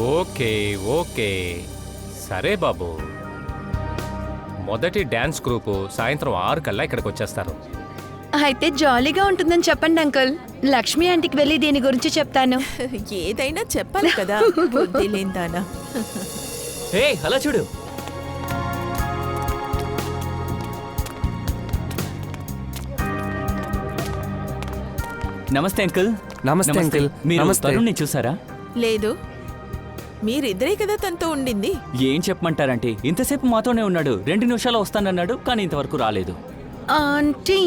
Okay okay సరే బాబు. మొదటి dance group సాయంత్రం 6 కల్లా ఇక్కడికి వచ్చేస్తారు. అయితే జాలీగా ఉంటుందని చెప్పండి అంకుల్. లక్ష్మి ఆంటీకి వెళ్ళి దీని గురించి చెప్తాను. ఏదైనా చెప్పాలి కదా, బుద్ధి లేందానా. హే అలా చూడు. నమస్తే అంకుల్. నమస్తే అంకుల్. మీరు నమస్తే. తరుణ్ని చూసారా? లేదు, మీరిద్దరే కదా తనతో ఉండింది. ఏం చెప్పమంటారంటే ఇంతసేపు మాతోనే ఉన్నాడు. 2 నిమిషాలు వస్తానన్నాడు, కానీ ఇంతవరకు రాలేదు. ఆంటీ,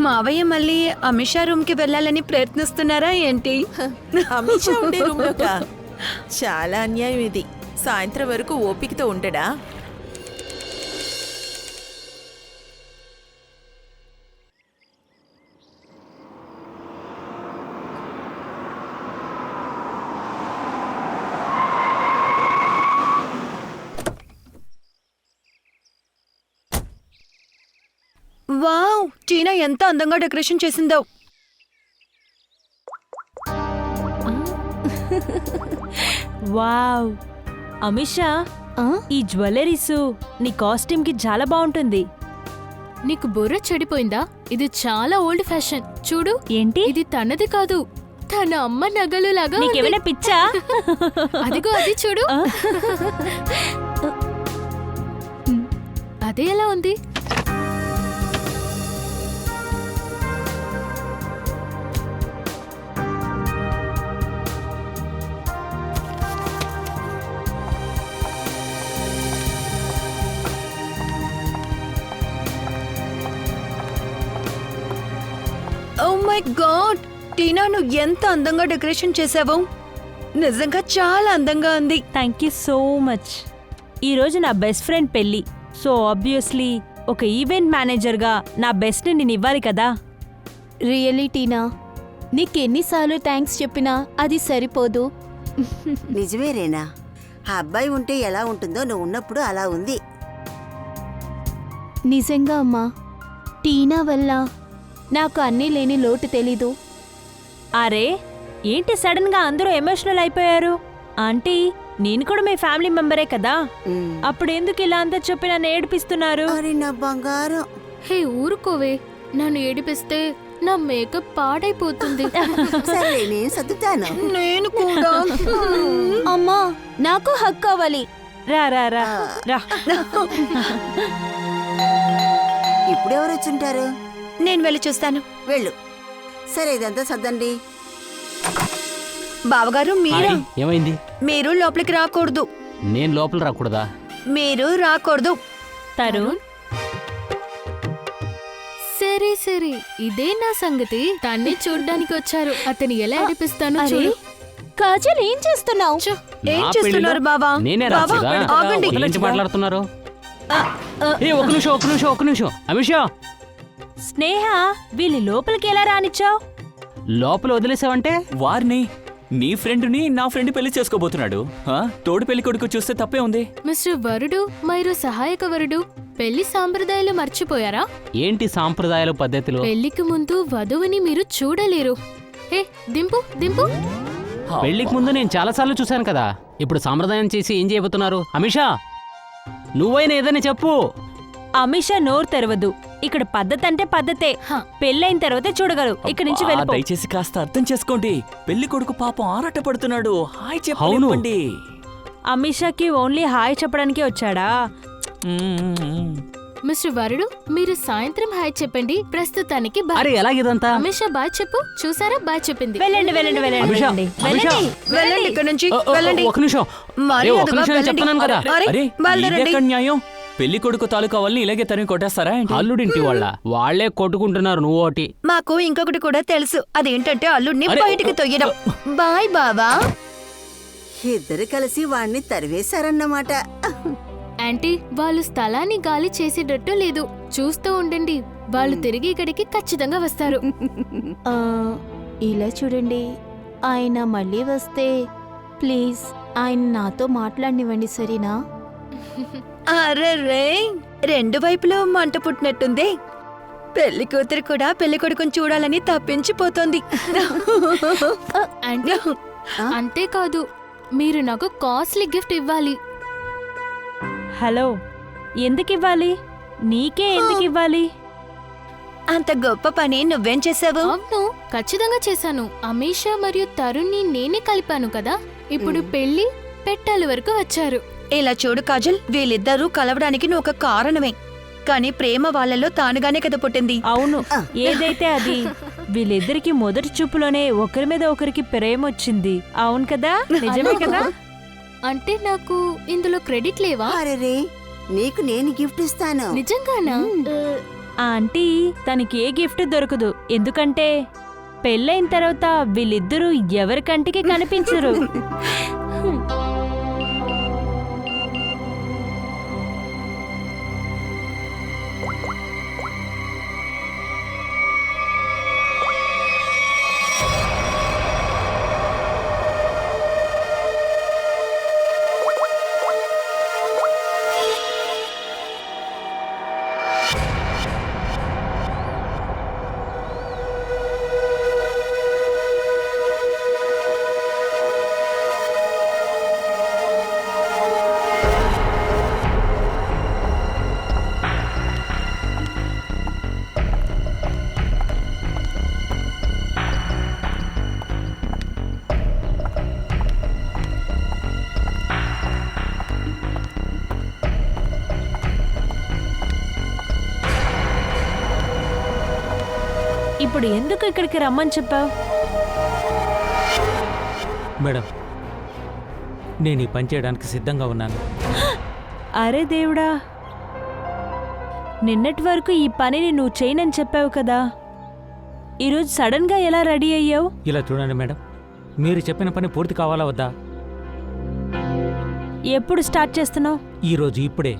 మావయ్య మళ్ళీ అమిషా రూమ్ కి వెళ్ళాలని ప్రయత్నిస్తున్నారా ఏంటి? అమిషా ఉండే రూమ్ లోకా? చాలా అన్యాయం ఇది. సాయంత్రం వరకు ఓపికతో ఉండడా? వావ్, టీనా ఎంత అందంగా డెకరేషన్ చేసిందో. వావ్ అమిషా, ఈ జ్యువెలరీసు నీ కాస్ట్యూమ్ కి చాలా బాగుంటుంది. నీకు బుర్ర చెడిపోయిందా? ఇది చాలా ఓల్డ్ ఫ్యాషన్. చూడు, ఏంటి ఇది తనది కాదు, తన అమ్మ నగలు లాగా ఉంది. నీకేమైనా పిచ్చా? అదిగో అది చూడు. అదే ఎలా ఉంది? ఓ మై గాడ్, టీనా నువ్వు ఎంత అందంగా డెకరేషన్ చేసావు. నిజంగా చాలా అందంగా ఉంది. Thank you so much. ఈరోజు నా బెస్ట్ ఫ్రెండ్ పెళ్ళి, సో ఆబ్వియస్లీ ఒక ఈవెంట్ మేనేజర్గా నా బెస్ట్ని నేను ఇవ్వాలి కదా. రియలీ టీనా, నీకెన్నిసార్లు థ్యాంక్స్ చెప్పినా అది సరిపోదు. నిజమేరేనా? ఆ అబ్బాయి ఉంటే ఎలా ఉంటుందో నువ్వు ఉన్నప్పుడు అలా ఉంది. నిజంగా అమ్మా, టీనా వల్ల నాకు అన్నీ లేని లోటు తెలీదు. అరే ఏంటి సడన్ గా అందరూ ఎమోషనల్ అయిపోయారు? ఆంటీ, నేను కూడా మీ ఫ్యామిలీ మెంబరే కదా, అప్పుడు ఎందుకు ఇలా అంతా చెప్పి నన్ను ఏడిపిస్తున్నారు? అరే నా బంగారం. హే ఊరుకోవే, నన్ను ఏడిపిస్తే నా మేకప్ పాడైపోతుంది. సరే నేను సర్దుతాను. నేను కూడా. అమ్మా, నాకు హక్ కావాలి. రా రా రా రా. ఇప్పుడెవరు వచ్చుంటారు? నేను వెళ్ళి చూస్తాను. వెళ్ళు. సరే ఇదంతా సర్దండి. బావగారు మీరు ఏమైంది? మీరు లోపలికి రాకూడదు. నేను లోపల రాకూడదా? మీరు రాకూడదు. తరుణ్, సరే సరే, ఇదే నా సంగతి. తన్ని చూడ్డానికి వచ్చారు. అతను ఎలా ఏడిపిస్తానో అరే, చూడు. కాజల్ ఏం చేస్తున్నావు? ఏం నా చేస్తున్నారు పెళ్ళిలో బావా? నేనే బావా, రాకూడదా? ఆగండి. ఏంటి మాట్లాడుతున్నారు? ఒక నిమిషం అమిషా, స్నేహ, వీళ్ళు లోపలికి ఎలా రానిచ్చావు? లోపల వదిలేసావంటే? వారిని, నీ ఫ్రెండ్ని నా ఫ్రెండ్ పెళ్లి చేసుకోబోతున్నాడు. తోడు పెళ్లి కొడుకు చూస్తే తప్పే ఉంది. మిస్టర్ వరుడు, మైరు సహాయక వరుడు, పెళ్లి సాంప్రదాయాలు మర్చిపోయారా? ఏంటి సాంప్రదాయాలు పద్ధతులు? పెళ్లికి ముందు వధువుని మీరు చూడలేరు. హే దింపు దింపు. పెళ్లికి ముందు నేను చాలాసార్లు చూశాను కదా, ఇప్పుడు సాంప్రదాయం చేసి ఏం చేయబోతున్నారు? అమిషా, నువ్వైనా ఏదైనా చెప్పు. అమిషా నోరు తెరవదు. ఇక్కడ పద్ధతి అంటే పద్ధతే. పెళ్ళైన తర్వాత చూడగలరు. ఇక్కడ నుంచి వెళ్ళిపో. దయచేసి కాస్త అర్థం చేసుకోండి. పెళ్లి కొడుకు పాపం ఆరాట పడుతున్నాడు. హాయ్ అవును. చెప్పండి. అమిషాకి ఓన్లీ హాయ్ చెప్పడానికి వచ్చాడా? మిస్టర్ వరుడు, మీరు సాయంత్రం హాయ్ చెప్పండి. ప్రస్తుతానికి బాయ్. అరే ఎలాగిదంతా? అమిషా బాయ్ చెప్పు. చూసారా, బాయ్ చెప్పింది. వెళ్ళండి వెళ్ళండి వెళ్ళండి అమిషా, వెళ్ళండి అమిషా. వెళ్ళండి ఇక్కడ నుంచి. వెళ్ళండి. ఒక నిమిషం. మర్యాదగా ఒక నిమిషం వెళ్ళండి. చెప్తున్నాను కదా. అరే, అరే బయలుదేరండి. ఇదెక్కడ న్యాయం? పెళ్లి కొడుకు తాలూకా వాళ్ళని ఇలాగే తరిమి కొట్టేస్తారా ఏంటి? అల్లుడింటి వాళ్ళే కొట్టుకుంటున్నారు. నువ్వు ఒకటి. మాకు ఇంకొకటి కూడా తెలుసు. అదేంటంటే అల్లుడిని అరే, బయటికి తొయ్యడం. బాయ్ బావా. ఇద్దరు కలిసి వాణ్ణి తరివేశారన్నమాట. ఆంటీ, వాళ్ళు స్థలాన్ని గాలి చేసేటట్టు లేదు. చూస్తూ ఉండండి, వాళ్ళు తిరిగి ఇక్కడికి ఖచ్చితంగా వస్తారు. ఆ, ఇలా చూడండి, ఆయన మళ్ళీ వస్తే ప్లీజ్ ఆయన నాతో మాట్లాడనివ్వండి, సరేనా? అరే రే, రెండు వైపులో మంట పుట్టినట్టుంది. పెళ్లి కూతురు కూడా పెళ్లి కొడుకుని చూడాలని తప్పించిపోతోంది. ఆంటీ, అంతేకాదు, మీరు నాకు కాస్ట్లీ గిఫ్ట్ ఇవ్వాలి. హలో, ఎందుకు ఇవ్వాలి? నీకే ఎందుకు ఇవ్వాలి? అంత గొప్ప పని నువ్వేం చేసావు? అవును, ఖచ్చితంగా చేశాను. అమీషా మరియు తరుణ్ని నేనే కలిపాను కదా. ఇప్పుడు పెళ్లి పెట్టాలి వరకు వచ్చారు. ఇలా చూడు కాజల్, వీళ్ళిద్దరూ కలవడానికి నువ్వు ఒక కారణమే. కానీ ప్రేమ వాళ్ళలో తానుగానే కదా పుట్టింది. అవును, ఏదైతే అది. వీళ్ళిద్దరికి మొదటి చూపులోనే ఒకరి మీద ఒకరికి ప్రేమ వచ్చింది. అవును కదా, నిజమే కదా? అంటే నాకు ఇందులో క్రెడిట్ లేవా? అరే నీకు నేను గిఫ్ట్ ఇస్తాను. నిజంగానా? ఆ ఆంటీ తనకి ఏ గిఫ్ట్ దొరకదు. ఎందుకంటే పెళ్ళైన తర్వాత వీళ్ళిద్దరూ ఎవరి కంటికి కనిపించరు. ఇప్పుడు ఎందుకు ఇక్కడికి రమ్మని చెప్పావు? మేడం, నేను ఈ పని చేయడానికి సిద్ధంగా ఉన్నాను. అరే దేవుడా, నిన్నటి వరకు ఈ పనిని నువ్వు చేయనని చెప్పావు కదా. ఈరోజు సడన్ గా ఎలా రెడీ అయ్యావు? ఇలా చూడండి మేడం, మీరు చెప్పిన పని పూర్తి కావాలా వద్దా? ఎప్పుడు స్టార్ట్ చేస్తున్నావు? ఈరోజు ఇప్పుడే.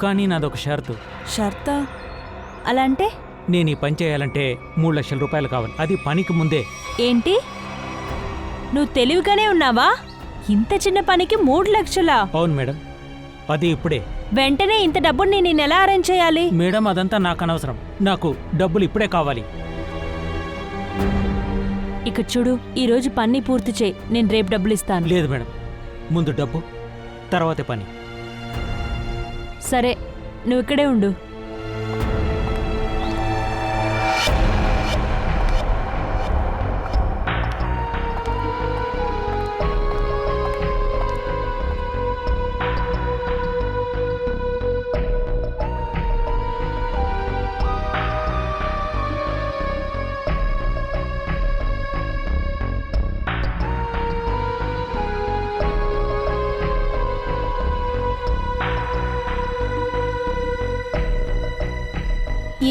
కానీ నాదొక షరతు. షర్తా? అలా అంటే? నేను ఈ పని చేయాలంటే 3 లక్షల రూపాయలు కావాలి, అది పనికి ముందే. ఏంటి, నువ్వు తెలివిగానే ఉన్నావా? ఇంత చిన్న పనికి 3 లక్షలా? అవును మేడం, అది ఇప్పుడే. వెంటనే ఇంత డబ్బుని నేను ఎలా అరేంజ్ చేయాలి? మేడం, అదంతా నాకు అనవసరం. నాకు డబ్బులు ఇప్పుడే కావాలి. ఇక చూడు, ఈ రోజు పని పూర్తి చేయి, నేను రేపు డబ్బులు ఇస్తాను. లేదు మేడం, ముందు డబ్బు, తర్వాతే పని. సరే, నువ్వు ఇక్కడే ఉండు.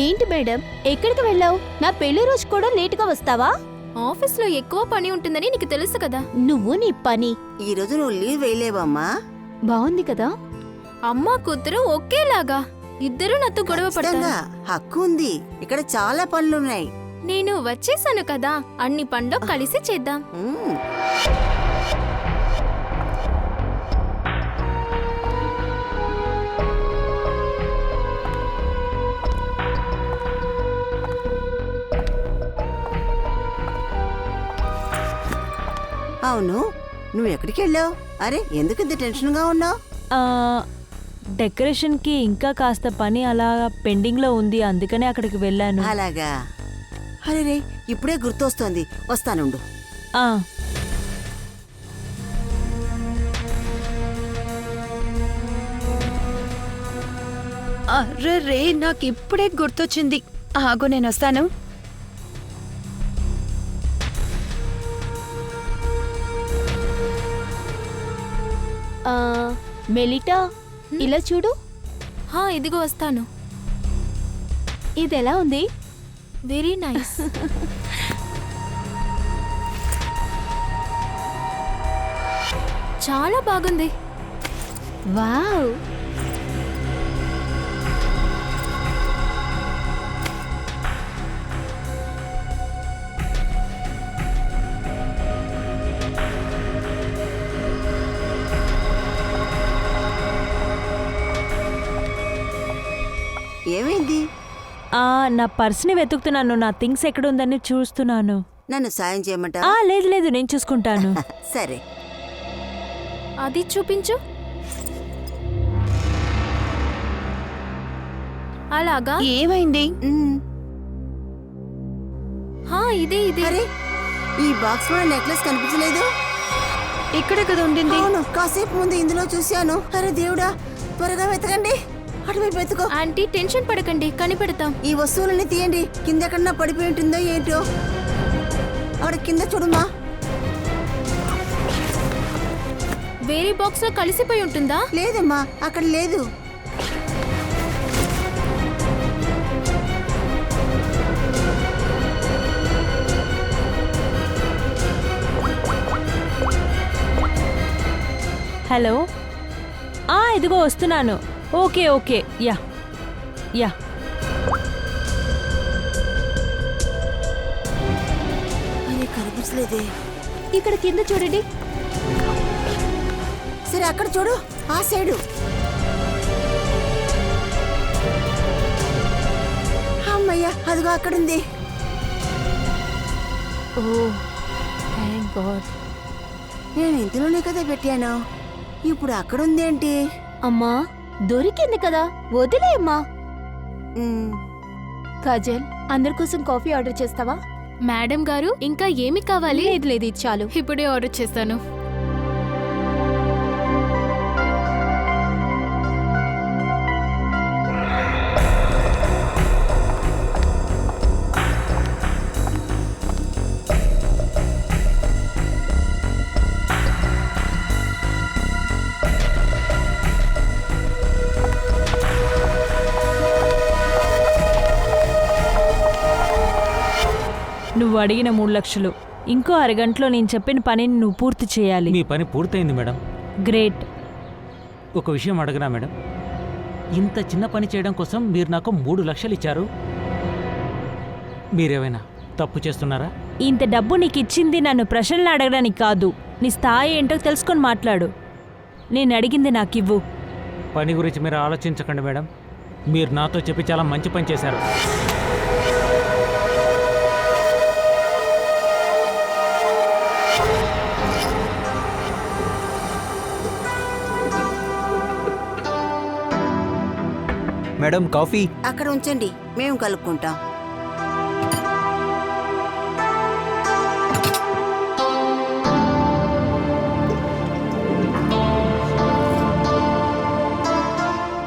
ఏంటి మేడం, ఎక్కడికి వెళ్ళావు? నా పెళ్లి రోజు కూడా లేటుగా వస్తావా? ఆఫీస్లో ఎక్కువ పని ఉంటుందని నీకు తెలుసు కదా. నువ్వు నీ పని. ఈ రోజు నువ్వు లీవ్ వేయలేవమ్మా? బాగుంది కదా? అమ్మ కూతురు ఒకేలాగా ఇద్దరు నాతో గొడవ పడతారు. ఖచ్చితంగా హక్కు ఉంది. ఇక్కడ చాలా పనులున్నాయి. నేను వచ్చేసాను కదా, అన్ని పనులు కలిసి చేద్దాం. ఉమ్. అవును, నువ్వు ఎక్కడికి వెళ్ళావు? అరే ఎందుకు ఇంత టెన్షన్గా ఉన్నావు? డెకరేషన్కి ఇంకా కాస్త పని అలా పెండింగ్లో ఉంది, అందుకనే అక్కడికి వెళ్ళాను. అలాగా. అరే రే, ఇప్పుడే గుర్తొస్తోంది, వస్తానుండు. ఆ, అరే రే, నాకు ఇప్పుడే గుర్తొచ్చింది. ఆగు, నేను వస్తాను. మెలిటా, ఇలా చూడు. ఇదిగో వస్తాను. ఇది ఎలా ఉంది? Very nice. చాలా బాగుంది. వావ్. ఏమైంది? నా పర్స్ని వెతుకుతున్నాను, నా థింగ్స్ ఎక్కడుందని చూస్తున్నాను. నన్ను సాయం చేయమంటావా? లేదు లేదు, నేను చూసుకుంటాను. సరే. అది చూపించు. అలాగా? ఏమైంది? ఇదే ఇదే. అరే ఈ బాక్స్ లో నెక్లెస్ కనిపించలేదు. ఇక్కడే కదా ఉండింది. అవును, కాసేపు ముందు ఇందులో చూశాను. అరే దేవుడా, త్వరగా వెతకండి. అటువైపు వెతుకో. ఆంటీ టెన్షన్ పడకండి, కనిపెడతాం. ఈ వస్తువులన్నీ తీయండి. కింద ఎక్కడన్నా పడిపోయి ఉంటుందో ఏంటో. అక్కడ కింద చూడమ్మా. వేరే బాక్స్ లో కలిసిపోయి ఉంటుందా? లేదమ్మా, అక్కడ లేదు. హలో, ఇదిగో వస్తున్నాను. Okay okay, yeah yeah. అరే కనిపించలేదే. ఇక్కడ కింద చూడండి. సరే అక్కడ చూడు, ఆ సైడు. అమ్మయ్యా, అదిగో అక్కడుంది. ఓ థ్యాంక్ గాడ్. నేను ఇందులోనే కదా పెట్టాను. ఇప్పుడు అక్కడుందేంటి? అమ్మా దొరికింది కదా, వదిలేయమ్మా. కాజల్, అందరి కోసం కాఫీ ఆర్డర్ చేస్తావా? మేడం గారు, ఇంకా ఏమి కావాలి? లేదు లేదు, ఇది చాలు. ఇప్పుడే ఆర్డర్ చేస్తాను. నువ్వు అడిగిన 3 లక్షలు. ఇంకో అరగంటలో నేను చెప్పిన పనిని నువ్వు పూర్తి చేయాలి. మీ పని పూర్తయింది మేడం. గ్రేట్. ఒక విషయం అడగనా మేడం? ఇంత చిన్న పని చేయడం కోసం మీరు నాకు 3 లక్షలు ఇచ్చారు. మీరేమైనా తప్పు చేస్తున్నారా? ఇంత డబ్బు నీకు ఇచ్చింది నన్ను ప్రశ్నలు అడగడానికి కాదు. నీ స్థాయి ఏంటో తెలుసుకొని మాట్లాడు. నేను అడిగింది నాకివ్వు. పని గురించి మీరు ఆలోచించకండి మేడం. మీరు నాతో చెప్పి చాలా మంచి పని చేశారు. Madam coffee. అక్కడ ఉంచండి, మేము కలుపుకుంటాం.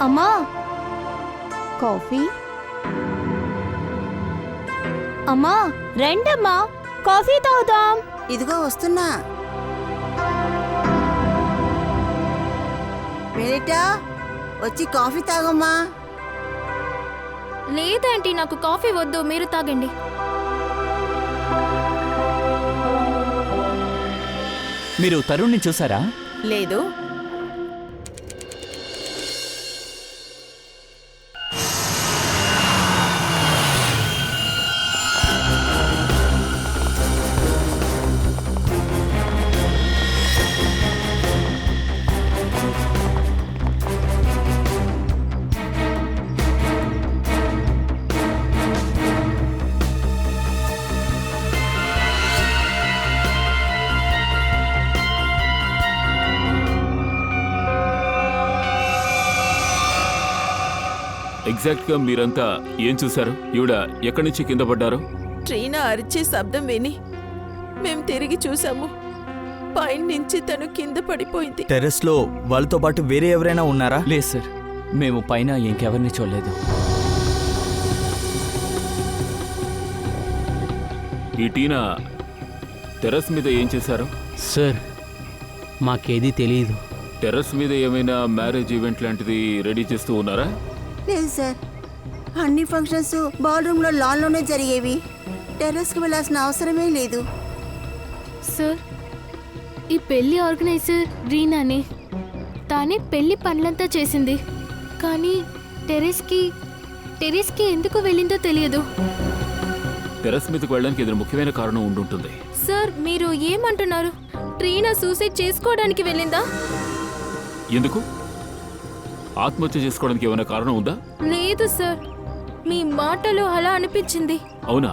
అమ్మా కాఫీ. అమ్మా రండమ్మా, కాఫీ తాగుదాం. ఇదిగో వస్తున్నా. మేరిటా, వచ్చి కాఫీ తాగమ్మా. లేదంటీ, నాకు కాఫీ వద్దు, మీరు తాగండి. మీరు తరుణ్ని చూసారా? లేదు. ఎగ్జాక్ట్ గా మీరంతా ఏం చూశారు? ఈవిడ ఎక్కడి నుంచి కింద పడ్డారు? ట్రీనా అరిచే శబ్దం విని మేం తిరిగి చూసాము. పైన నుంచి తను కింద పడిపోయింది. టెర్రస్ లో వాళ్ళతో పాటు వేరే ఎవరైనా ఉన్నారా? లేదు సార్, మేము పైన ఇంకెవరిని చూడలేదు. ఈ టీనా టెర్రస్ మీద ఏం చేశారు? సార్ మాకేదీ తెలియదు. టెర్రస్ మీద ఏమైనా మ్యారేజ్ ఈవెంట్ లాంటిది రెడీ చేస్తూ ఉన్నారా? లేదు సార్, అన్ని ఫంక్షన్స్ బాల్ రూమ్ లో లాన్ లోనే జరిగేవి. టెర్రస్ కి వెళ్ళాల్సిన అవసరమే లేదు. సార్, ఈ పెళ్లి ఆర్గనైజర్ రీనానే. తానే పెళ్లి పనులంతా చేసింది. కానీ టెరెస్కి ఎందుకు వెళ్ళిందో తెలియదు. టెర్రస్ మీదకి వెళ్ళడానికి ఏదైనా ముఖ్యమైన కారణం ఉండుంటుంది. సార్, మీరు ఏమంటున్నారు? ట్రీనా సూసైడ్ చేసుకోవడానికి వెళ్ళిందా? ఎందుకు? ఆత్మహత్య చేసుకోవడానికి ఏమైనా కారణం ఉందా? లేదు సార్, మీ మాటలు అలా అనిపించింది. అవునా?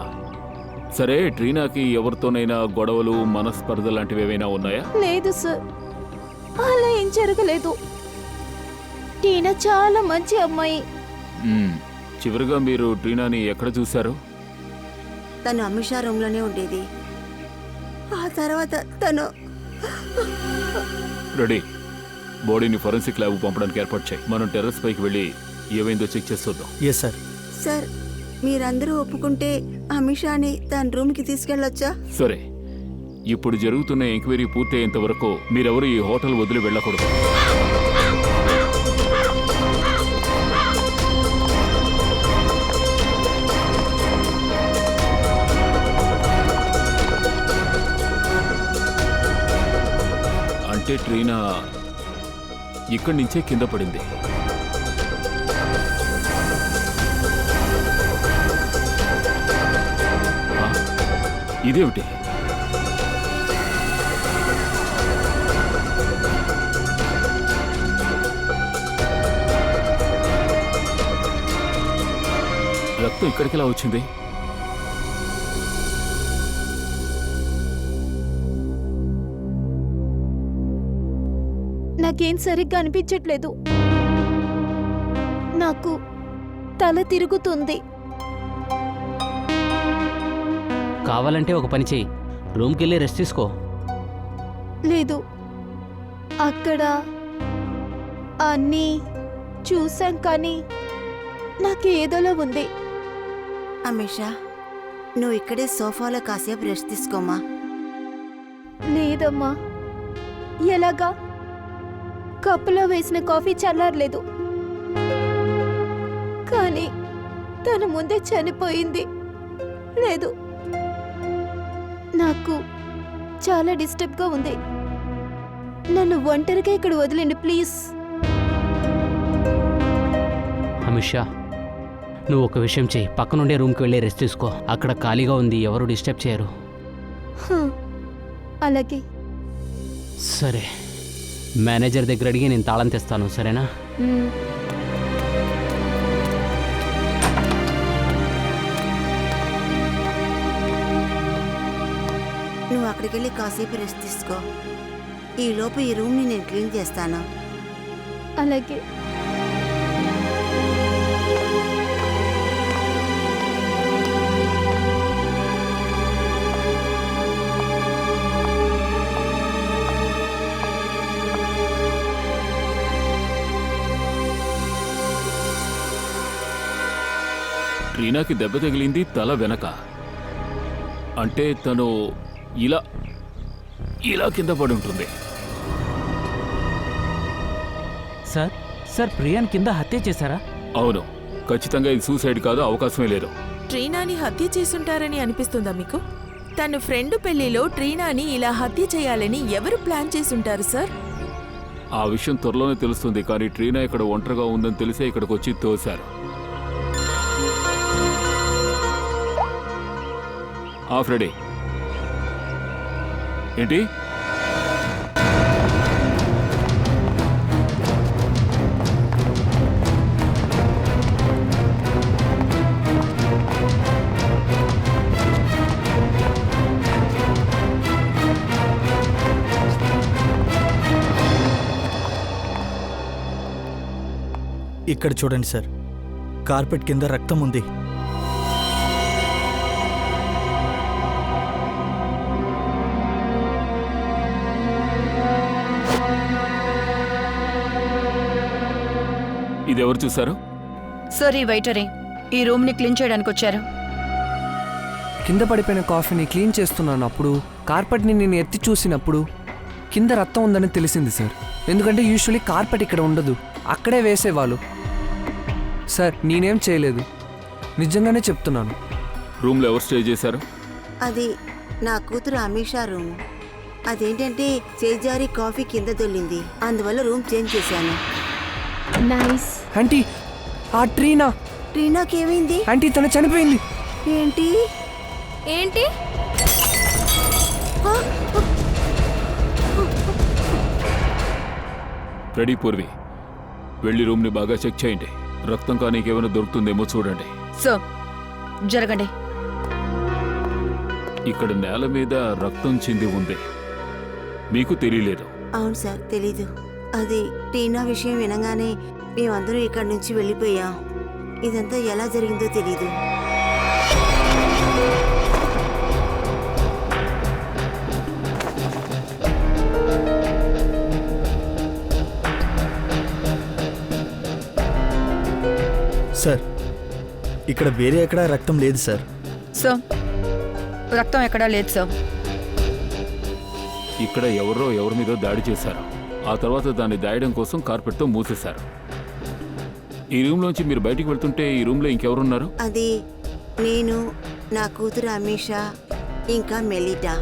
సరే, ట్రీనాకి ఎవరితోనైనా గొడవలు, మనస్పర్ధ లాంటివి ఏమైనా ఉన్నాయా? లేదు సార్, అలా ఏం జరగలేదు. టీనా చాలా మంచి అమ్మాయి. చివరిగా మీరు ట్రీనాని ఎక్కడ చూశారు? తను అమిషా రూమ్లోనే ఉండేది. ఆ తర్వాత తను రెడీ, బాడీని ఫోరెన్సిక్ ల్యాబ్ పంపడానికి ఏర్పాటు చేయి. మనం టెర్రస్ పైకి వెళ్ళి ఏమైందో చెక్ చేస్తుందాం. Yes sir. సార్, మీరందరూ ఒప్పుకుంటే అమిషాని తన రూమ్కి తీసుకెళ్ళొచ్చా? సరే, ఇప్పుడు జరుగుతున్న ఎంక్వైరీ పూర్తయ్యేంత వరకు మీరెవరు ఈ హోటల్ వదిలి వెళ్ళకూడదు. అంటే ట్రీనా ఇక్కడి నుంచే కింద పడింది. ఇదేమిటి? రక్తం ఇక్కడికి ఎలా వచ్చింది? నాకేం సరిగ్గా అనిపించట్లేదు. నాకు తల తిరుగుతుంది. కావాలంటే ఒక పని చెయ్యి, రూమ్కి వెళ్ళి రెస్ట్ తీసుకో. లేదు, అక్కడ అన్నీ చూసాం కానీ నాకేదోలా ఉంది. అమిషా, నువ్వు ఇక్కడే సోఫాలో కాసేపు రెస్ట్ తీసుకోమా. లేదమ్మా. ఎలాగా? కప్పులో వేసిన కాఫీ చల్లారలేదు, కానీ తన ముందే చనిపోయింది. లేదు, నాకు చాలా డిస్టర్బ్గా ఉంది. నన్ను ఒంటరిగా ఇక్కడ వదిలేండి ప్లీజ్. అమిషా, నువ్వు ఒక విషయం చెయ్యి, పక్కనుండే రూమ్కి వెళ్ళి రెస్ట్ తీసుకో. అక్కడ ఖాళీగా ఉంది, ఎవరు డిస్టర్బ్ చేయరు. అలాగే. సరే, మేనేజర్ దగ్గర అడిగి నేను తాళం తెస్తాను, సరేనా? నువ్వు అక్కడికి వెళ్ళి కాసేపు రెస్ట్ తీసుకో. ఈలోపు ఈ రూమ్ని నేను క్లీన్ చేస్తాను. అలాగే. ట్రీనాకి దెబ్బ తగిలింది తల వెనక. అంటే తను ఇలా ఇలా కింద పడి ఉంటుంది. సార్, సార్ ప్రియాన్ కింద హత్య చేశారా? అవును, ఖచ్చితంగా ఇది సూసైడ్ కాదు, అవకాశమే లేదు. ట్రీనాని హత్య చేసుంటారని అనిపిస్తుందా మీకు? తన ఫ్రెండ్ పెళ్లిలో ట్రీనాని ఇలా హత్య చేయాలని ఎవరు ప్లాన్ చేసుంటారు సార్? ఆ విషయం త్వరలోనే తెలుస్తుంది, కానీ ట్రీనా ఇక్కడ ఒంటరిగా ఉందని తెలిసే ఇక్కడికి వచ్చి తోశారు. ఫ్రెడీ, ఏంటి? ఇక్కడ చూడండి సార్, కార్పెట్ కింద రక్తం ఉంది. ఇదెవరు చూశారు? సార్, ఈ వెయిటరే ఈ రూమ్ని క్లీన్ చేయడానికి వచ్చారు. కింద పడిపోయిన కాఫీని క్లీన్ చేస్తున్నాను. అప్పుడు కార్పెట్ని నేను ఎత్తి చూసినప్పుడు కింద రక్తం ఉందని తెలిసింది సార్. ఎందుకంటే యూజువల్లీ కార్పెట్ ఇక్కడ ఉండదు, అక్కడే వేసేవాళ్ళు. సార్, నేనేం చేయలేదు, నిజంగానే చెప్తున్నాను. రూమ్లో ఎవరు స్టే చేశారు? అది నా కూతురు అమిషా రూమ్. అదేంటంటే చేజారి కాఫీ కింద దొల్లింది, అందువల్ల రూమ్ చేంజ్ చేశాను. నైస్. ఆంటీ, ఆ ట్రీనా ట్రీనాకేమైంది? ఆంటీ, తను చనిపోయింది. ఏంటి ఏంటి? రెడీ పూర్వి, వెళ్ళి రూమ్ని బాగా చెక్ చేయండి. రక్తం కానీ ఏమైనా దొరుకుతుందేమో చూడండి. సో జరగండి. ఇక్కడ నేల మీద రక్తం చింది ఉంది, మీకు తెలియలేదు. అవును సార్, తెలీదు. అది టీనా విషయం వినగానే మేమందరం ఇక్కడి నుంచి వెళ్ళిపోయాం. ఇదంతా ఎలా జరిగిందో తెలీదు. సార్, ఇక్కడ వేరే ఎక్కడా రక్తం లేదు సార్. సార్, రక్తం ఎక్కడా లేదు సార్. ఇక్కడ ఎవరి మీద దాడి చేశారు. ఆ తర్వాత దాన్ని దాయడం కోసం కార్పెట్తో మూసేశారు. ఈ రూమ్లోంచి మీరు బయటికి వెళ్తుంటే ఈ రూమ్లో ఇంకెవరున్నారు? అది నేను, నా కూతురు అమీషా, ఇంకా మెలిటా.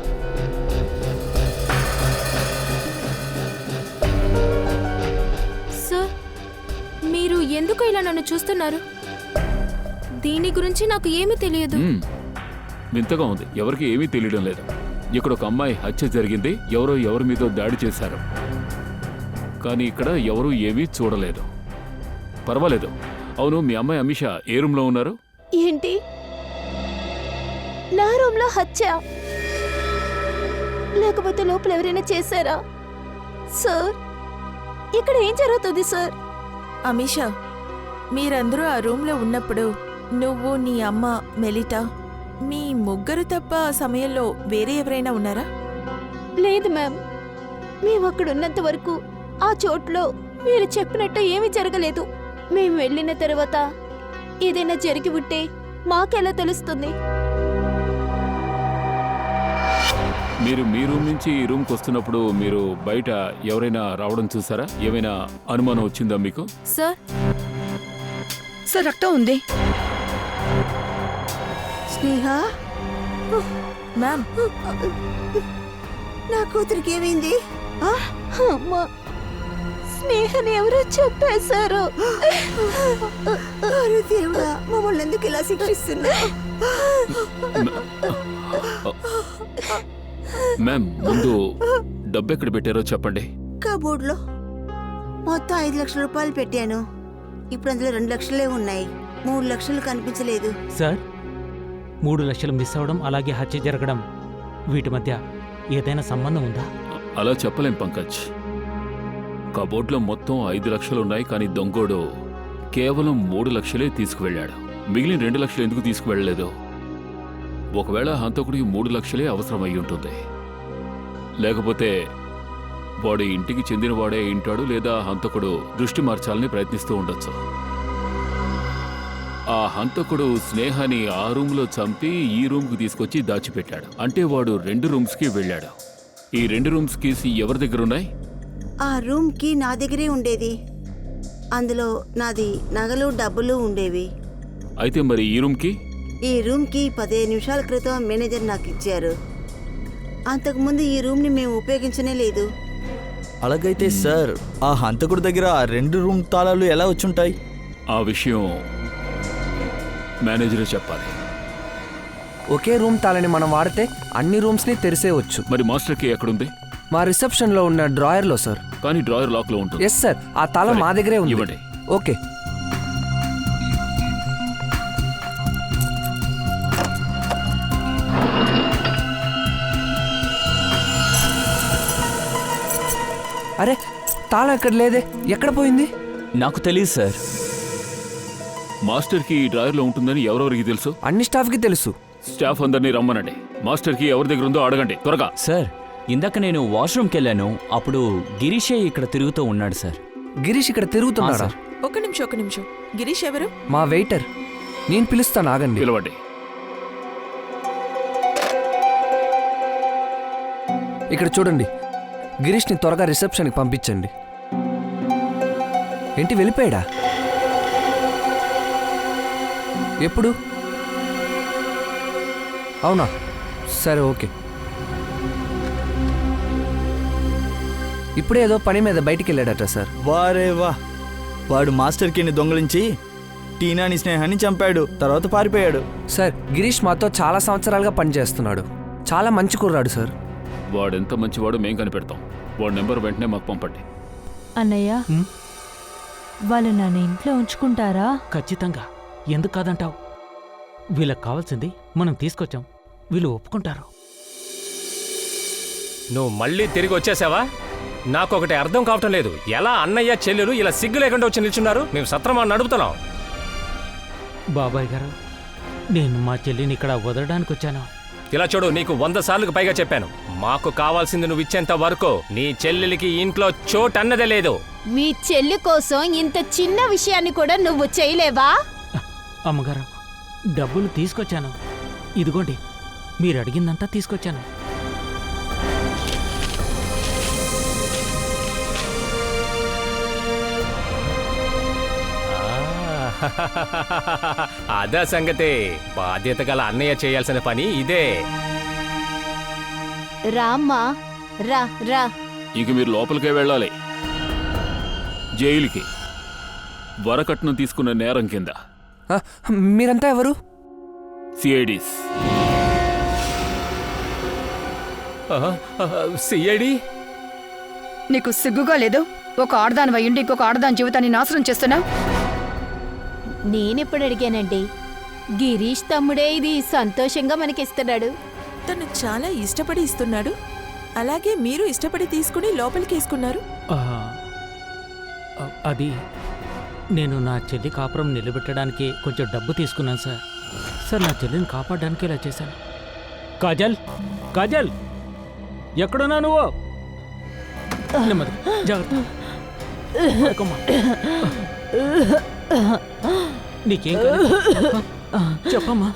సార్, మీరు ఎందుకు ఇలా నన్ను చూస్తున్నారు? దీని గురించి నాకు ఏమీ తెలియదు. వింతగా ఉంది. ఎవరికి ఏమీ తెలియడం లేదు. ఇక్కడ ఒక అమ్మాయి హత్య జరిగింది. ఎవరి మీదో దాడి చేశారు. కానీ ఇక్కడ ఎవరూ ఏమీ చూడలేదు. పర్వాలేదు. అవును, మీ అమ్మాయి అమీషా ఏ రూమ్లో ఉన్నారు? ఏంటి, నా రూమ్లో హత్య? లేకపోతే లోపల ఎవరైనా చేశారా? సార్, ఇక్కడ ఏం జరుగుతుంది సార్? అమీషా, మీరందరూ ఆ రూమ్లో ఉన్నప్పుడు నువ్వు, నీ అమ్మ, మెలిటా, మీ ముగ్గురు తప్ప ఆ సమయంలో వేరే ఎవరైనా ఉన్నారా? లేదు మ్యామ్, మేము అక్కడ ఉన్నంత వరకు ఆ చోట్లో మీరు చెప్పినట్టు ఏమీ జరగలేదు. మేము వెళ్ళిన తర్వాత ఏదైనా జరిగి ఉంటే మాకెలా తెలుస్తుంది? మీరు మీ రూమ్ నుంచి ఈ రూమ్కి వస్తున్నప్పుడు మీరు బయట ఎవరైనా రావడం చూసారా? ఏమైనా అనుమానం వచ్చిందా మీకు? సార్, సార్, రక్తం ఉంది. స్నేహ, మ్యామ్, నా కూతురికి ఏమైంది? అమ్మా, స్నేహని ఎవరో చెప్పేశారు. అరే దేవుడా, మమ్మల్ని ఎందుకు ఇలా శిక్షిస్తున్నా? మ్యామ్, ముందు డబ్బు ఎక్కడ పెట్టారో చెప్పండి. కబోర్డ్లో మొత్తం 5 లక్షల రూపాయలు పెట్టాను. ఇప్పుడు అందులో 2 లక్షలే ఉన్నాయి. 3 లక్షలు కనిపించలేదు. సార్, 3 లక్షలు మిస్ అవడం, అలాగే హత్య జరగడం, వీటి మధ్య ఏదైనా సంబంధం ఉందా? అలా చెప్పలేం పంకజ్. కబోర్డ్లో మొత్తం 5 లక్షలు ఉన్నాయి. కానీ దొంగోడు కేవలం 3 లక్షలే తీసుకువెళ్ళాడు. మిగిలిన 2 లక్షలు ఎందుకు తీసుకువెళ్ళలేదు? ఒకవేళ హంతకుడికి 3 లక్షలే అవసరమై ఉంటుంది. లేకపోతే వాడు ఇంటికి చెందినవాడే ఉంటాడు, లేదా హంతకుడు దృష్టి మార్చాలని ప్రయత్నిస్తూ ఉండొచ్చు. ఆ హంతకుడు స్నేహాని ఆ రూమ్లో చంపి ఈ రూమ్కి తీసుకొచ్చి దాచిపెట్టాడు. అంటే వాడు 2 రూమ్స్కి వెళ్ళాడు. ఈ 2 రూమ్స్ కీస్ ఎవరి దగ్గర ఉన్నాయి? ఆ రూమ్ కి నా దగ్గరే ఉండేది. అందులో నాది నగలు, డబ్బులు ఉండేవి. అయితే మరి ఈ రూమ్కి? ఈ రూమ్ కి 15 నిమిషాల క్రితం మేనేజర్ నాకు ఇచ్చారు. అంతకుముందు ఈ రూమ్ ని మేము ఉపయోగించనే లేదు. అలాగైతే సార్, ఆ హంతకుడి దగ్గర ఆ 2 రూమ్ తాళాలు ఎలా వచ్చుంటాయి? ఆ విషయం మేనేజరే చెప్పాలి. ఒకే రూమ్ తాళని మనం వాడితే అన్ని రూమ్స్ని తెరిసేయవచ్చు. మరి మాస్టర్ కీ ఎక్కడుంది? మా రిసెప్షన్లో ఉన్న డ్రాయర్లో సార్. కానీ డ్రాయర్ లాక్లో ఉంటుంది. ఎస్ సార్, ఆ తాళం మా దగ్గరే ఉంది. ఇవ్వండి. ఓకే. అరే, తాళం ఎక్కడ లేదే, ఎక్కడ పోయింది? నాకు తెలియదు సార్. మాస్టర్ కి ఈ డ్రాయర్లో ఉంటుందని ఎవరెవరికి తెలుసు? అన్ని స్టాఫ్కి తెలుసు. స్టాఫ్ అందరినీ రమ్మనండి. మాస్టర్ కి ఎవరి దగ్గర ఉందో అడగండి త్వరగా. సార్, ఇందాక నేను వాష్రూమ్కి వెళ్ళాను. అప్పుడు గిరీషే ఇక్కడ తిరుగుతూ ఉన్నాడు సార్. గిరీష్ ఇక్కడ తిరుగుతున్నాడా? ఆ, సార్. ఒక నిమిషం. గిరీష్ ఎవరు? మా వెయిటర్. నేను పిలుస్తాను, ఆగండి. పిలవండి. ఇక్కడ చూడండి, గిరీష్ని త్వరగా రిసెప్షన్కి పంపించండి. ఏంటి, వెళ్ళిపోయాడా? ఎప్పుడు? అవునా, సరే, ఓకే. ఇప్పుడే ఏదో పని మీద బయటికి వెళ్ళాడట సార్. వారే వా, వాడు మాస్టర్ కీని దొంగలించి టీనాని, స్నేహాన్ని చంపాడు. తర్వాత పారిపోయాడు. సార్, గిరీష్ మాతో చాలా సంవత్సరాలుగా పనిచేస్తున్నాడు. చాలా మంచి కుర్రాడు సార్. వాడెంత మంచివాడో మేం కనిపెడతాం. వాడి నెంబర్ వెంటనే మాకు పంపండి. అన్నయ్య, వాళ్ళు నన్ను ఇంట్లో ఉంచుకుంటారా? ఖచ్చితంగా. ఎందుకు కాదంటావు? వీళ్ళకి కావాల్సింది మనం తీసుకొచ్చాం, వీళ్ళు ఒప్పుకుంటారు. నువ్వు మళ్ళీ తిరిగి వచ్చేసావా? నాకు ఒకటి అర్థం కావటం లేదు. ఎలా అన్నయ్య చెల్లెలు ఇలా సిగ్గు లేకుండా వచ్చి నిల్చున్నారు? మేము సత్రమా నడుపుతున్నాం. బాబాయ్ గారు, నేను మా చెల్లిని ఇక్కడ వదలడానికి వచ్చాను. ఇలా చూడు, నీకు 100 సార్లుకు పైగా చెప్పాను, మాకు కావాల్సింది నువ్వు ఇచ్చేంత వరకు నీ చెల్లెలికి ఇంట్లో చోటు అన్నదే లేదు. మీ చెల్లి కోసం ఇంత చిన్న విషయాన్ని కూడా నువ్వు చేయలేవా? అమ్మగారు, డబ్బులు తీసుకొచ్చాను. ఇదిగోండి, మీరు అడిగిందంతా తీసుకొచ్చాను. అదా సంగతే. బాధ్యత గల అన్నయ్య చేయాల్సిన పని ఇదే. రామ్మా, రా రా. ఇక మీరు లోపలికే వెళ్ళాలి, జైలుకి. వరకట్నం తీసుకున్న నేరం కింద. మీరంతా ఎవరు? సిఐడీస్. సిఐడి? నీకు సిగ్గుగా లేదు? ఒక ఆడదాని వయ్యుండి ఇంకొక ఆడదాని జీవితాన్ని నాశనం చేస్తున్నావు. నేనెప్పుడు అడిగానండి? గిరీష్ తమ్ముడే ఇది సంతోషంగా మనకిస్తున్నాడు. తను చాలా ఇష్టపడి ఇస్తున్నాడు. అలాగే మీరు ఇష్టపడి తీసుకుని లోపలికి వేసుకున్నారు. అది నేను నా చెల్లి కాపురం నిలబెట్టడానికి కొంచెం డబ్బు తీసుకున్నాను సార్. సార్, నా చెల్లిని కాపాడడానికి ఇలా చేశాను. కాజల్, కాజల్, ఎక్కడున్నా నువ్వు? నెమ్మది, జాగ్రత్త. పడుకోమ్మా. నీకేం కాదు, చెప్పమ్మా.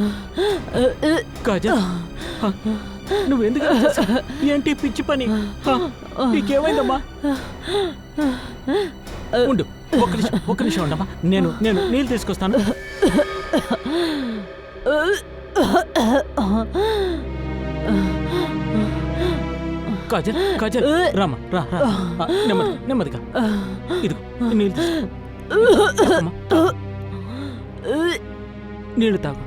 కాజల్, నువ్వెందుకు ఇలా చేశావు? ఏంటి పిచ్చి పని? నీకేమైందమ్మా? ఉండు, ఒక్క నిమిషం ఉండమ్మా. నేను నీళ్ళు తీసుకొస్తాను. కాజల్, కాజల్, రామా, రా రా. నెమ్మదిగా. ఇదిగో నీళ్ళు తీసుకో. నీళ్ళు తాగు.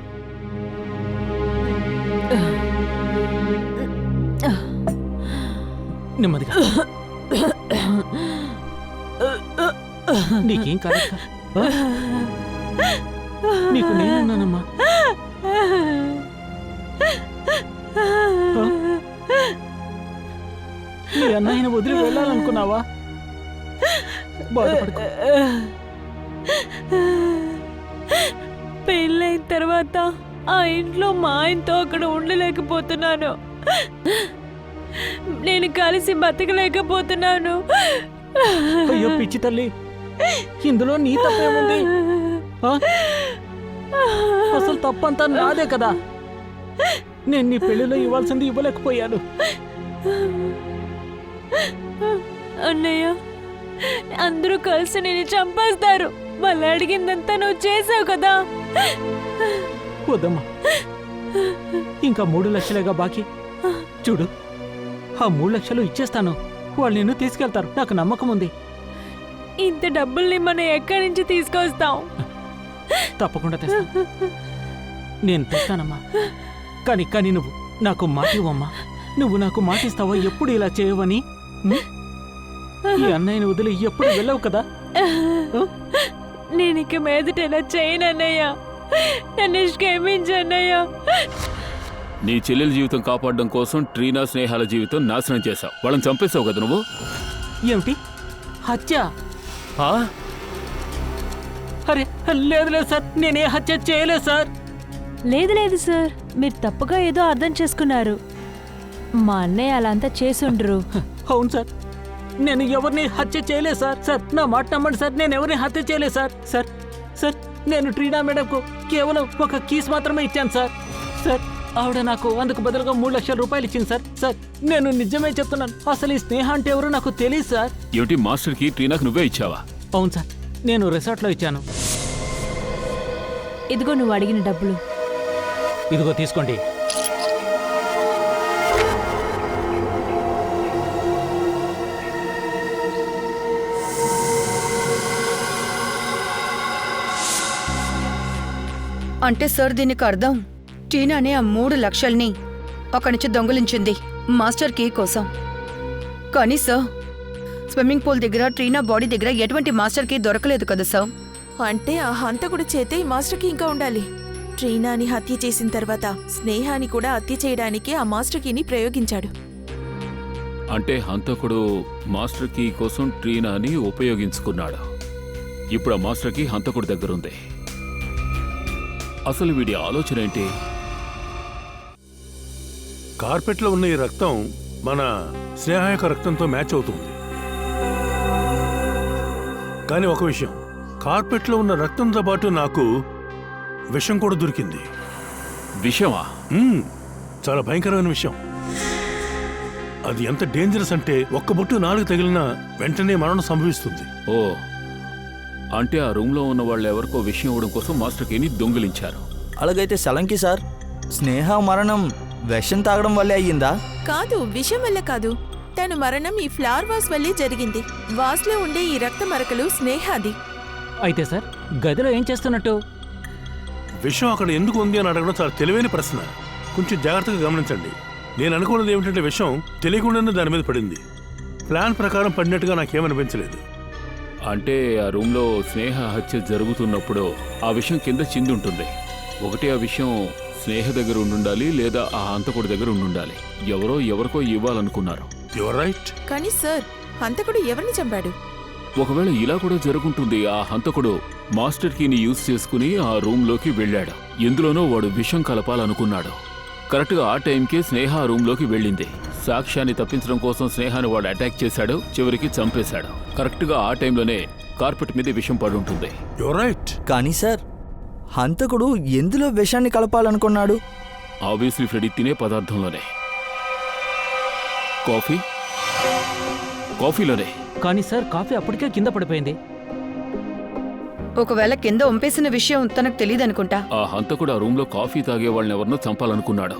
నెమ్మదిగా. నీకేం కాదు, నీకు నేనున్నానమ్మా. నీ అన్నయ్యను వదిలి వెళ్ళాలనుకున్నావా? బాధపడుకో. పెళ్ళైన తర్వాత ఆ ఇంట్లో మా ఆయనతో అక్కడ ఉండలేకపోతున్నాను. నేను కలిసి బతకలేకపోతున్నాను. అయ్యో పిచ్చి తల్లి, ఇందులో నీ తప్పేముంది? అసలు తప్పంతా నాదే కదా. నేను నీ పెళ్లిలో ఇవ్వాల్సింది ఇవ్వలేకపోయాను. అన్నయ్య, అందరూ కలిసి నేను చంపేస్తారు. వాళ్ళు అడిగిందంతా నువ్వు చేసావు కదా. వద్దమ్మా, ఇంకా 3 లక్షలేగా బాకీ. చూడు, ఆ 3 లక్షలు ఇచ్చేస్తాను. వాళ్ళు నిన్ను తీసుకెళ్తారు, నాకు నమ్మకం ఉంది. ఇంత డబ్బుల్ని మనం ఎక్కడి నుంచి తీసుకొస్తాం? తప్పకుండా తెస్తా. నేను తెస్తానమ్మా. కానీ నువ్వు నాకు మాట ఇవ్వమ్మా. నువ్వు నాకు మాటిస్తావా ఎప్పుడు ఇలా చేయవని? ఈ అన్నయ్యని వదిలి ఎప్పుడు వెళ్ళవు కదా. నేను ఇక మీదట ఇలా చేయనన్నయ్య. నన్ను క్షమించన్నయ్య. నీ చెల్లెల జీవితం కాపాడడం కోసం ట్రీనా, స్నేహాల జీవితం నాశనం చేశావు. వాళ్ళని చంపేశావు కదా నువ్వు. ఏమిటి హత్య? అరే లేదు సార్, నేనే హత్య చేయలేదు సార్. లేదు సార్, మీరు తప్పుగా ఏదో అర్థం చేసుకున్నారు. మా అన్నయ్య అలా అంతా చేసుండ్రు. అవును సార్, నేను ఎవరిని హత్య చేయలేదు సార్. సార్, నా మాట నమ్మండి సార్, నేను ఎవరిని హత్య చేయలేదు సార్. సార్, నేను ట్రీనా మేడంకు కేవలం ఒక కీస్ మాత్రమే ఇచ్చాను సార్. సార్, ఆవిడ నాకు అందుకు బదులుగా 3 లక్షల రూపాయలు ఇచ్చింది సార్. సార్, నేను నిజమే చెప్తున్నాను. అసలు ఈ స్నేహ అంటే ఎవరో నాకు తెలియదు సార్. ఏమిటి, మాస్టర్కి ట్రీనాకు నువ్వే ఇచ్చావా? అవును సార్, నేను రిసార్ట్లో ఇచ్చాను. ఇదిగో నువ్వు అడిగిన డబ్బులు. ఇదిగో తీసుకోండి. అంటే సార్, దీనికి అర్థం టీనానే ఆ 3 లక్షల్ని అక్కడి నుంచి దొంగిలించింది మాస్టర్ కీ కోసం. కానీ సార్, స్విమ్మింగ్ పూల్ దగ్గర ట్రీనా బాడీ దగ్గర ఎటువంటి మాస్టర్ కీ దొరకలేదు కదా సార్. అంటే ఆ హంతకుడి చేతే ఈ మాస్టర్కి ఇంకా ఉండాలి. ట్రీనాని హత్య చేసిన తర్వాత స్నేహాని కూడా హత్య చేయడానికి ఆ మాస్టర్ కీని ప్రయోగించాడు. అంటే హంతకుడు మాస్టర్ కీ కోసం ట్రీనాని ఉపయోగించుకున్నాడు. ఇప్పుడు ఆ మాస్టర్ కీ హంతకుడి దగ్గరుంది. అసలు వీడి ఆలోచన ఏంటి? కార్పెట్లో ఉన్న ఈ రక్తం మన స్నేహ యొక్క రక్తంతో మ్యాచ్ అవుతుంది. కానీ ఒక విషయం, కార్పెట్లో ఉన్న రక్తంతో పాటు నాకు విషం కూడా దొరికింది. విషమా? చాలా భయంకరమైన విషయం. అది ఎంత డేంజరస్ అంటే ఒక్క బొట్టు నాలుగు తగిలినా వెంటనే మరణం సంభవిస్తుంది. ఓ, అంటే ఆ రూమ్లో ఉన్న వాళ్ళు ఎవరికో విషయం ఇవ్వడం కోసం మాస్టర్ కీని దొంగిలించారు. అలాగైతే సలంకి సార్, స్నేహ మరణం విషం తాగడం వల్లే అయ్యిందా? కాదు, విషం వల్ల కాదు. తను మరణం ఈ ఫ్లవర్ వాస్ వల్లే జరిగింది. వాస్లో ఉండే ఈ రక్త మరకలు స్నేహాది. అయితే సార్ గదిలో ఏం చేస్తున్నట్టు? విషయం అక్కడ ఎందుకు ఉంది అని అడగడం చాలా తెలివైన ప్రశ్న. కొంచెం జాగ్రత్తగా గమనించండి. నేను అనుకున్నది ఏమిటంటే విషయం తెలియకుండానే దాని మీద పడింది. ప్లాన్ ప్రకారం పడినట్టుగా నాకేమనిపించలేదు. అంటే ఆ రూమ్లో స్నేహ హత్య జరుగుతున్నప్పుడు ఆ విషయం కింద చిందుంటుంది. ఒకటి ఆ విషయం స్నేహ దగ్గర ఉండాలి, లేదా ఆ హంతకుడి దగ్గర ఉండాలి. ఎవరికో ఇవ్వాలనుకున్నారు. Your right. కానీ సార్, హంతకుడు ఎవరిని చంపాడు? ఒకవేళ ఇలా కూడా జరుగుంటుంది. ఆ హంతకుడు మాస్టర్ కీని యూజ్ చేసుకుని ఆ రూమ్లోకి వెళ్ళాడు. ఎందులోనో వాడు విషం కలపాలనుకున్నాడు. కరెక్ట్గా ఆ టైంకే స్నేహ ఆ రూమ్లోకి వెళ్ళింది. సాక్ష్యాన్ని తప్పించడం కోసం స్నేహాన్ని వాడు అటాక్ చేశాడు, చివరికి చంపేశాడు. కరెక్ట్గా ఆ టైంలోనే కార్పెట్ మీద విషం పడి ఉంటుంది. Your right. కానీ సార్, హంతకుడు ఎందులో విషాన్ని కలపాలనుకున్నాడు? ఆబ్వియస్లీ ఫ్రెడీ తినే పదార్థంలోనే. కాఫీలోనే. కానీ సార్ కాఫీ అప్పటికే కింద పడిపోయింది. ఒకవేళ కింద వంపేసిన విషయం తనకు తెలియదనుకుంటా. ఆ హంతకుడు ఆ రూమ్లో కాఫీ తాగే వాళ్ళని ఎవరినో చంపాలనుకున్నాడు.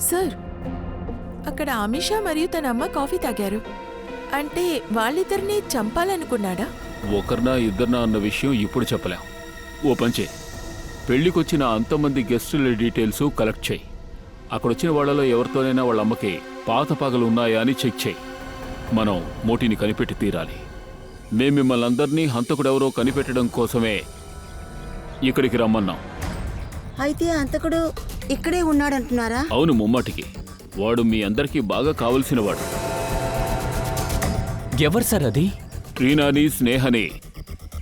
సార్, అక్కడ అమిషా మరియు తన అమ్మ కాఫీ తాగారు. అంటే వాళ్ళిద్దరిని చంపాలనుకున్నాడా? ఒకరినా ఇద్దరినా అన్న విషయం ఇప్పుడు చెప్పలేం. ఓ పంచే, పెళ్లికొచ్చిన అంతమంది గెస్టుల డీటెయిల్స్ కలెక్ట్ చేయి. అక్కడొచ్చిన వాళ్లలో ఎవరితోనైనా వాళ్ళ అమ్మకి పాత పగలు ఉన్నాయా అని చెక్ చేయి. మనం మోటిని కనిపెట్టి తీరాలి. మేము మిమ్మల్ని అందరినీ హంతకుడెవరో కనిపెట్టడం కోసమే ఇక్కడికి రమ్మన్నాం. అయితే హంతకుడు ఇక్కడే ఉన్నాడంటున్నారా? అవును, ముమ్మాటికి. వాడు మీ అందరికీ బాగా కావలసినవాడు. ఎవరు సార్ అది? ట్రీనాని స్నేహని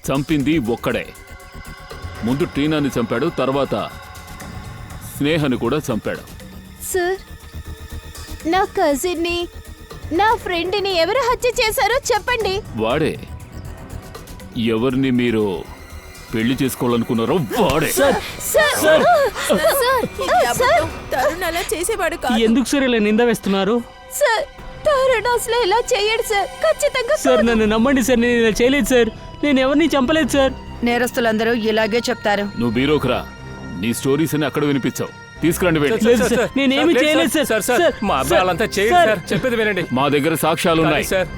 చంపింది ఒక్కడే. ముందు ట్రీనాని చంపాడు, తర్వాత స్నేహని కూడా చంపాడు. సార్, నా కజిన్ని, నా ఫ్రెండ్ని ఎవరు హత్య చేశారో చెప్పండి. వాడే. ఎవరిని మీరు పెళ్లి చేసుకోవాలనుకున్నారో వాడే. తరుణ్ అలా చేసేవాడు కాదు. ఎందుకు సార్ ఇలా నింద వేస్తున్నారు? సార్, తరుణ్ అసలు ఇలా చేయడు సార్. ఖచ్చితంగా సార్ నన్ను నమ్మండి సార్, నేను ఇలా చేయలేదు సార్. నేను ఎవరిని చంపలేదు సార్. నేరస్తులందరూ ఇలాగే చెప్తారు. నువ్వు బీరోకురా, నీ స్టోరీస్ అని అక్కడ వినిపించావు. తీసుకురండి. నేనేమి చేయలేదు సార్. మా అబ్బాయి వాళ్ళంతా చేయరు సార్. చెప్పేది వినండి. మా దగ్గర సాక్ష్యాలున్నాయి సార్.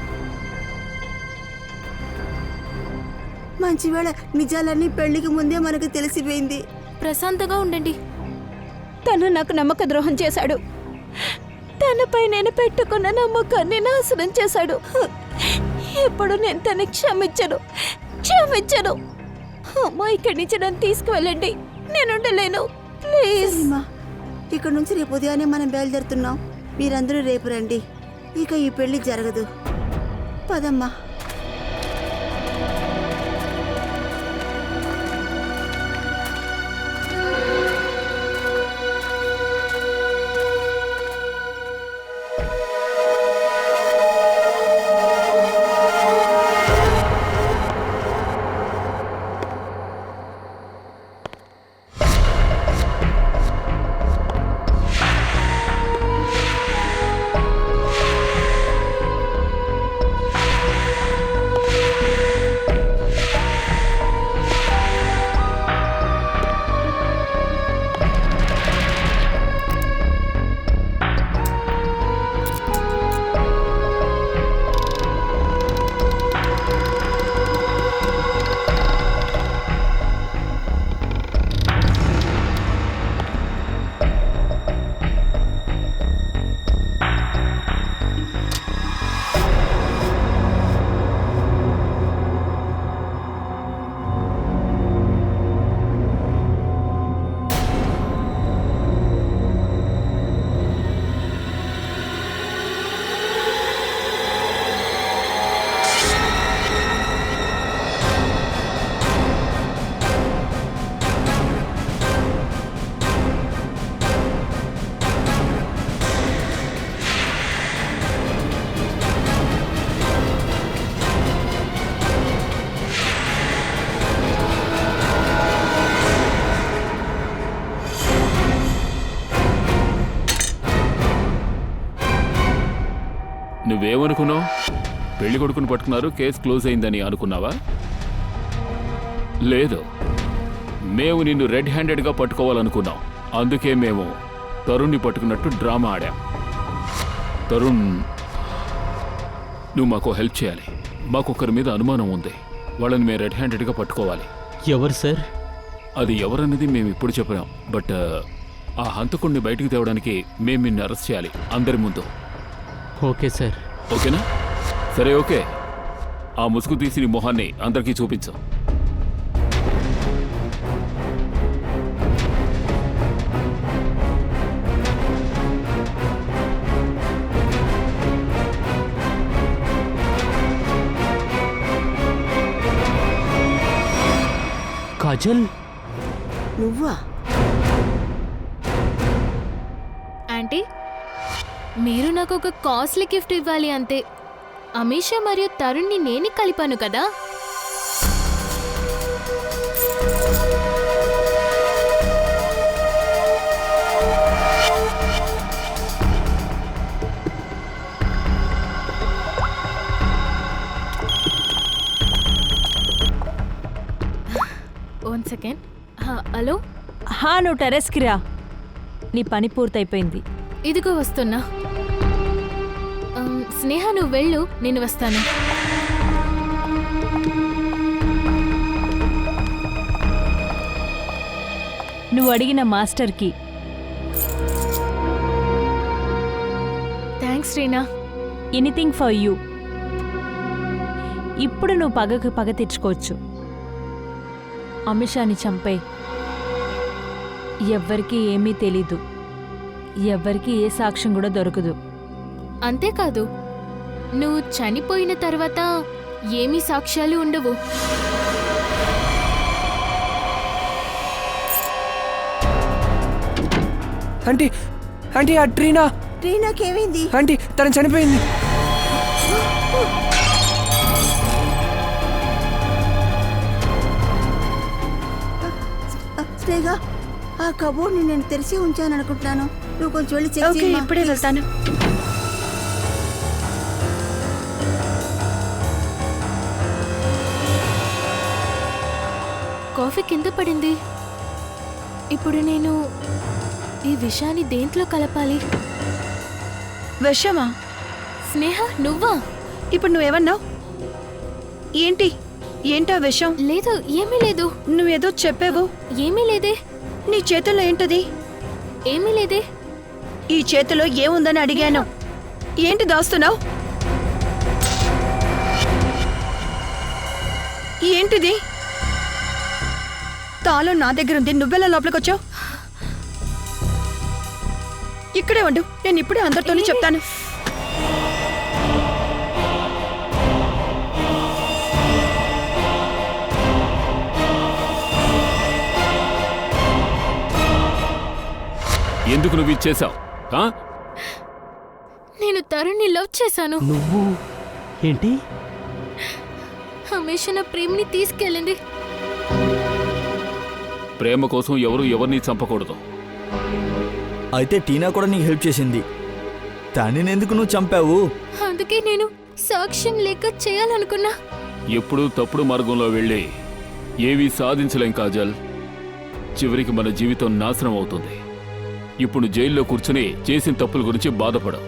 మంచివేళ నిజాలన్నీ పెళ్లికి ముందే మనకు తెలిసిపోయింది. ప్రశాంతంగా ఉండండి. తను నాకు నమ్మక ద్రోహం చేశాడు. తనపై నేను పెట్టుకున్న నమ్మకాన్ని నాశనం చేశాడు. ఇప్పుడు నేను తనని క్షమించను. అమ్మా, ఇక్కడి నుంచి నన్ను తీసుకువెళ్ళండి. నేను ఉండలేను, ప్లీజ్. ఇక్కడ నుంచి రేపు ఉదయాన్నే మనం బయలుదేరుతున్నాం. మీరందరూ రేపు రండి. ఇక ఈ పెళ్లి జరగదు. పదమ్మా. పెళ్లి కొడుకుని పట్టుకున్నారు, కేసు క్లోజ్ అయిందని అనుకున్నావా? లేదు, మేము నిన్ను రెడ్ హ్యాండెడ్గా పట్టుకోవాలనుకున్నాం. అందుకే మేము తరుణ్ని పట్టుకున్నట్టు డ్రామా ఆడాం. తరుణ్, నువ్వు మాకు హెల్ప్ చేయాలి. మాకొకరి మీద అనుమానం ఉంది. వాళ్ళని మేము రెడ్ హ్యాండెడ్గా పట్టుకోవాలి. ఎవరు సార్? అది ఎవరన్నది మేము ఇప్పుడు చెప్పాం. బట్ ఆ హంతకుడిని బయటికి తేవడానికి మేము నిన్ను అరెస్ట్ చేయాలి అందరి ముందు. Okay sir. ఓకేనా? సరే, ఓకే. ఆ ముసుగు తీసి నీ మొహాన్ని అందరికీ చూపించు. కాజల్, నువ్వా? ఆంటీ, మీరు నాకు ఒక కాస్ట్లీ గిఫ్ట్ ఇవ్వాలి అంతే. అమీషా మరియు తరుణ్ని నేనే కలిపాను కదా. One second. హలో. నువ్వు టెరెస్కి రా, నీ పని పూర్తయిపోయింది. ఇదిగో వస్తున్నా. స్నేహ, నువ్వు వెళ్ళు, నేను వస్తాను. నువ్వు అడిగిన మాస్టర్కి. Thanks Reena. Anything for you. ఇప్పుడు నువ్వు పగకు పగ తెచ్చుకోవచ్చు. అమిషాని చంపే. ఎవ్వరికీ ఏమీ తెలీదు, ఎవ్వరికీ ఏ సాక్ష్యం కూడా దొరకదు. అంతేకాదు, నువ్వు చనిపోయిన తర్వాత ఏమీ సాక్ష్యాలు ఉండవు. ఆంటీ, ఆంటీ, ఆ ట్రీనా. ట్రీనాకేమైంది? ఆంటీ, తను చనిపోయింది. స్నేహ, ఆ కబోర్డ్ని నేను తెరిచి ఉంచాను అనుకుంటున్నాను. నువ్వు కొంచెం వెళ్ళి చెక్ ఓకే, చేయమ్మా. ఇప్పుడే వెళ్తాను. కాఫీ కింద పడింది. ఇప్పుడు నేను ఈ విషయాన్ని దేంట్లో కలపాలి? విషమా? స్నేహ, నువ్వా? ఇప్పుడు నువ్వేమన్నావు? ఏంటా విషయం? లేదు, ఏమీ లేదు. నువ్వేదో చెప్పావు. ఏమీ లేదే. నీ చేతుల్లో ఏంటది? ఏమీ లేదే. ఈ చేతిలో ఏముందని అడిగాను. ఏంటి దాస్తున్నావు? ఏంటిది? తాళం నా దగ్గర ఉంది, నువ్వెలా లోపలికి వచ్చావు? ఇక్కడే ఉండు, నేను ఇప్పుడే అందరితోనే చెప్తాను. ఎందుకు నువ్వు ఇచ్చేసావు? నేను తరుణ్ని లవ్ చేశాను. నువ్వు ఏంటి? హమేషా నా ప్రేమని తీసుకెళ్ళింది. ప్రేమ కోసం ఎవరు ఎవరిని చంపకూడదు. అయితే టీనా కూడా నీకు హెల్ప్ చేసింది. తనని ఎందుకు నువ్వు చంపావు? అందుకే నేను సాక్ష్యం లేక చేయాలనుకున్నా. ఎప్పుడూ తప్పుడు మార్గంలో వెళ్ళి ఏవీ సాధించలేం కాజల్. చివరికి మన జీవితం నాశనం అవుతుంది. ఇప్పుడు జైల్లో కూర్చుని చేసిన తప్పుల గురించి బాధపడు.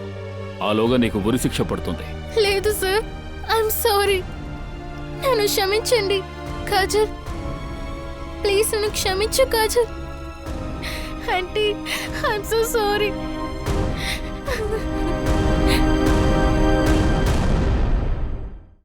ఆలోగా నీకు ఉరిశిక్ష పడుతుంది. లేదు సార్, ఐఎమ్ సారీ. నన్ను క్షమించండి కాజల్. ప్లీజ్ నన్ను క్షమించు Kajal. Aunty, I'm so sorry.